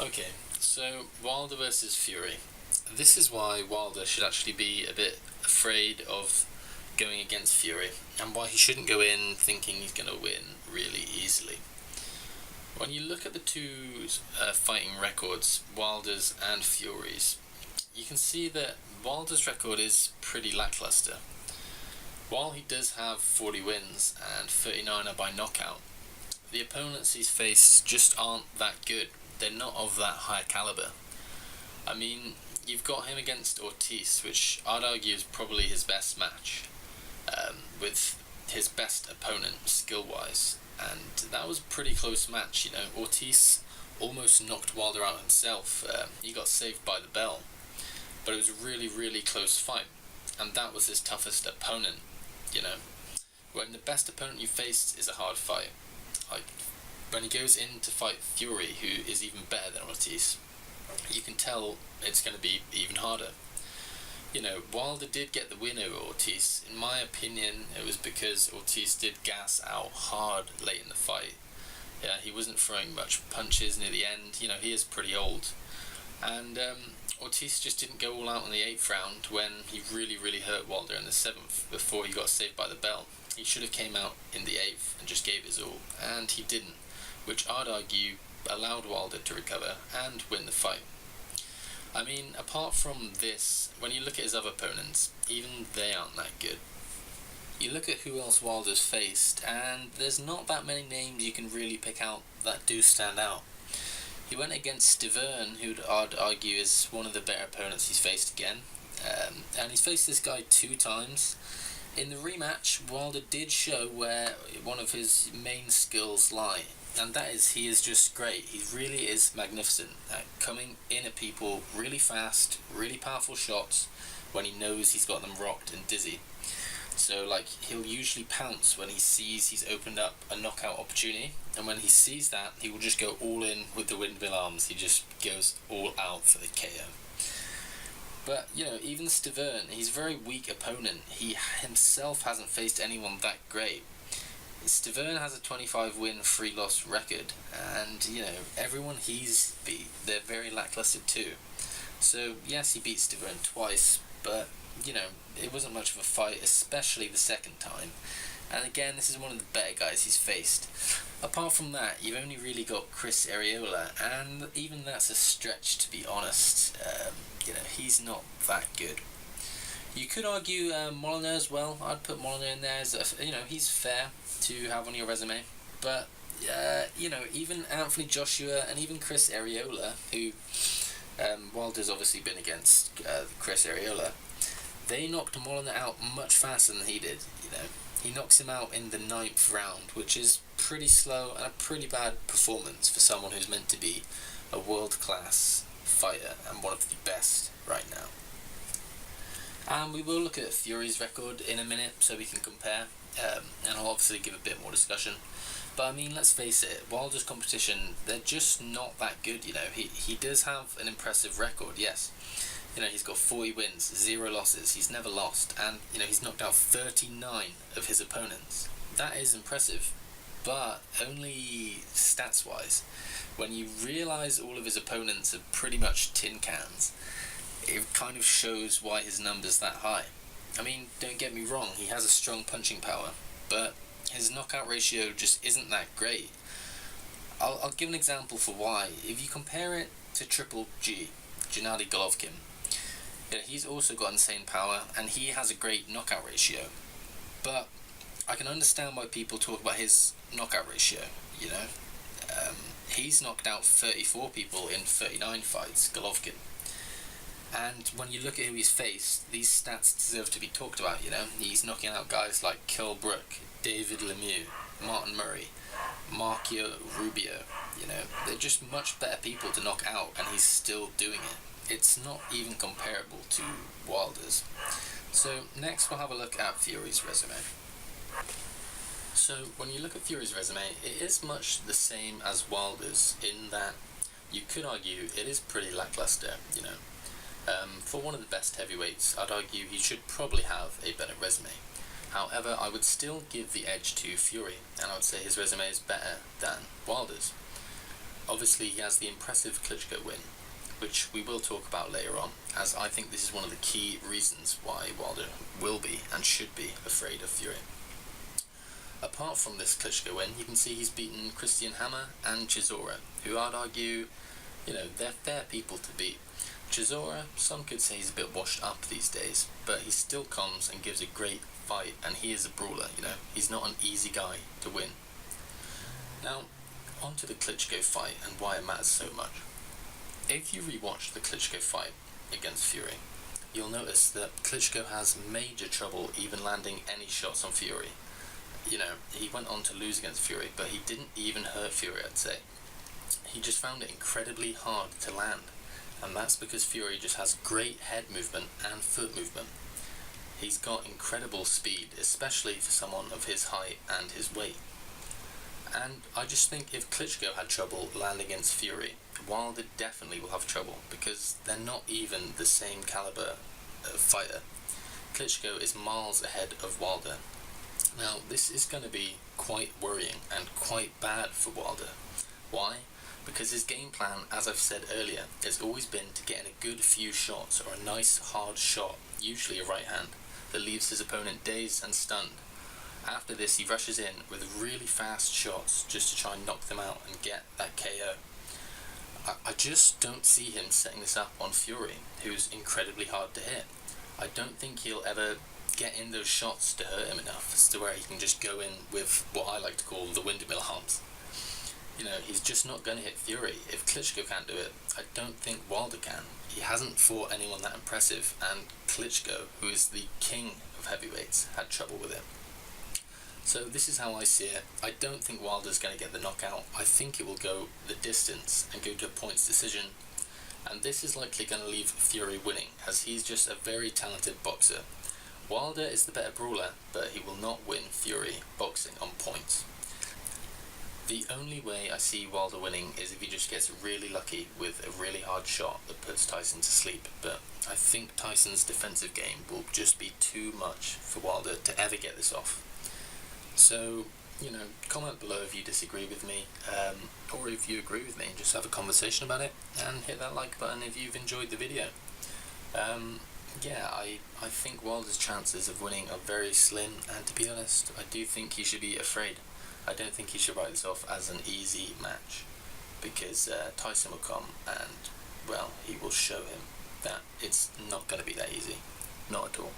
Okay, so Wilder versus Fury. This is why Wilder should actually be a bit afraid of going against Fury, and why he shouldn't go in thinking he's going to win really easily. When you look at the two fighting records, Wilder's and Fury's, you can see that Wilder's record is pretty lackluster. While he does have 40 wins and 39 are by knockout, the opponents he's faced just aren't that good. They're not of that high caliber. I mean, you've got him against Ortiz, which I'd argue is probably his best match, with his best opponent skill-wise, and that was a pretty close match. Ortiz almost knocked Wilder out himself. He got saved by the bell, but it was a really, really close fight, and that was his toughest opponent. You know, when the best opponent you faced is a hard fight, like when he goes in to fight Fury, who is even better than Ortiz, you can tell it's going to be even harder. Wilder did get the win over Ortiz. In my opinion, it was because Ortiz did gas out hard late in the fight. Yeah, he wasn't throwing much punches near the end. He is pretty old. And Ortiz just didn't go all out in the 8th round when he really, really hurt Wilder in the 7th before he got saved by the bell. He should have came out in the 8th and just gave his all, and he didn't, which I'd argue allowed Wilder to recover and win the fight. I mean, apart from this, when you look at his other opponents, even they aren't that good. You look at who else Wilder's faced, and there's not that many names you can really pick out that do stand out. He went against Stiverne, who I'd argue is one of the better opponents he's faced again, and he's faced this guy 2 times. In the rematch, Wilder did show where one of his main skills lie, and that is he is just great. He really is magnificent at coming in at people really fast, really powerful shots when he knows he's got them rocked and dizzy. So, he'll usually pounce when he sees he's opened up a knockout opportunity, and when he sees that, he will just go all in with the windmill arms. He just goes all out for the KO. But, even Stiverne, he's a very weak opponent. He himself hasn't faced anyone that great. Stiverne has a 25 win, 3 loss record, and, everyone he's beat, they're very lackluster too. So, yes, he beat Stiverne twice, but, it wasn't much of a fight, especially the second time. And again, this is one of the better guys he's faced. Apart from that, you've only really got Chris Arreola, and even that's a stretch, to be honest. He's not that good. You could argue Molyneux as well. I'd put Molyneux in there as he's fair to have on your resume. But even Anthony Joshua and even Chris Arreola, who Wilder's obviously been against Chris Arreola, they knocked Molyneux out much faster than he did. He knocks him out in the 9th round, which is pretty slow and a pretty bad performance for someone who's meant to be a world-class fighter and one of the best right now. And we will look at Fury's record in a minute so we can compare, and I'll obviously give a bit more discussion. But I mean, let's face it, Wilder's competition, they're just not that good. He does have an impressive record, yes. He's got 40 wins, 0 losses, he's never lost, and he's knocked out 39 of his opponents. That is impressive, but only stats-wise. When you realise all of his opponents are pretty much tin cans, it kind of shows why his number's that high. I mean, don't get me wrong, he has a strong punching power, but his knockout ratio just isn't that great. I'll give an example for why. If you compare it to Triple G, Gennady Golovkin, he's also got insane power, and he has a great knockout ratio. But I can understand why people talk about his knockout ratio, He's knocked out 34 people in 39 fights, Golovkin. And when you look at who he's faced, these stats deserve to be talked about, He's knocking out guys like Kell Brook, David Lemieux, Martin Murray, Marcio Rubio, They're just much better people to knock out, and he's still doing it. It's not even comparable to Wilder's. So next we'll have a look at Fury's resume. So when you look at Fury's resume, it is much the same as Wilder's in that you could argue it is pretty lackluster, For one of the best heavyweights, I'd argue he should probably have a better resume. However, I would still give the edge to Fury, and I would say his resume is better than Wilder's. Obviously, he has the impressive Klitschko win, which we will talk about later on, as I think this is one of the key reasons why Wilder will be and should be afraid of Fury. Apart from this Klitschko win, you can see he's beaten Christian Hammer and Chisora, who I'd argue, they're fair people to beat. Chisora, some could say he's a bit washed up these days, but he still comes and gives a great fight, and he is a brawler, he's not an easy guy to win. Now, on to the Klitschko fight and why it matters so much. If you rewatch the Klitschko fight against Fury, you'll notice that Klitschko has major trouble even landing any shots on Fury. He went on to lose against Fury, but he didn't even hurt Fury, I'd say. He just found it incredibly hard to land, and that's because Fury just has great head movement and foot movement. He's got incredible speed, especially for someone of his height and his weight. And I just think if Klitschko had trouble landing against Fury, Wilder definitely will have trouble, because they're not even the same caliber fighter. Klitschko is miles ahead of Wilder. Now, this is going to be quite worrying and quite bad for Wilder. Why? Because his game plan, as I've said earlier, has always been to get in a good few shots, or a nice hard shot, usually a right hand, that leaves his opponent dazed and stunned. After this, he rushes in with really fast shots just to try and knock them out and get that KO. I just don't see him setting this up on Fury, who's incredibly hard to hit. I don't think he'll ever get in those shots to hurt him enough as to where he can just go in with what I like to call the windmill arms. He's just not going to hit Fury. If Klitschko can't do it, I don't think Wilder can. He hasn't fought anyone that impressive, and Klitschko, who is the king of heavyweights, had trouble with him. So this is how I see it. I don't think Wilder's going to get the knockout. I think it will go the distance and go to a points decision. And this is likely going to leave Fury winning, as he's just a very talented boxer. Wilder is the better brawler, but he will not win Fury boxing on points. The only way I see Wilder winning is if he just gets really lucky with a really hard shot that puts Tyson to sleep, but I think Tyson's defensive game will just be too much for Wilder to ever get this off. So, comment below if you disagree with me, or if you agree with me, and just have a conversation about it, and hit that like button if you've enjoyed the video. I think Wilder's chances of winning are very slim, and to be honest, I do think he should be afraid. I don't think he should write this off as an easy match, because Tyson will come and, he will show him that it's not going to be that easy. Not at all.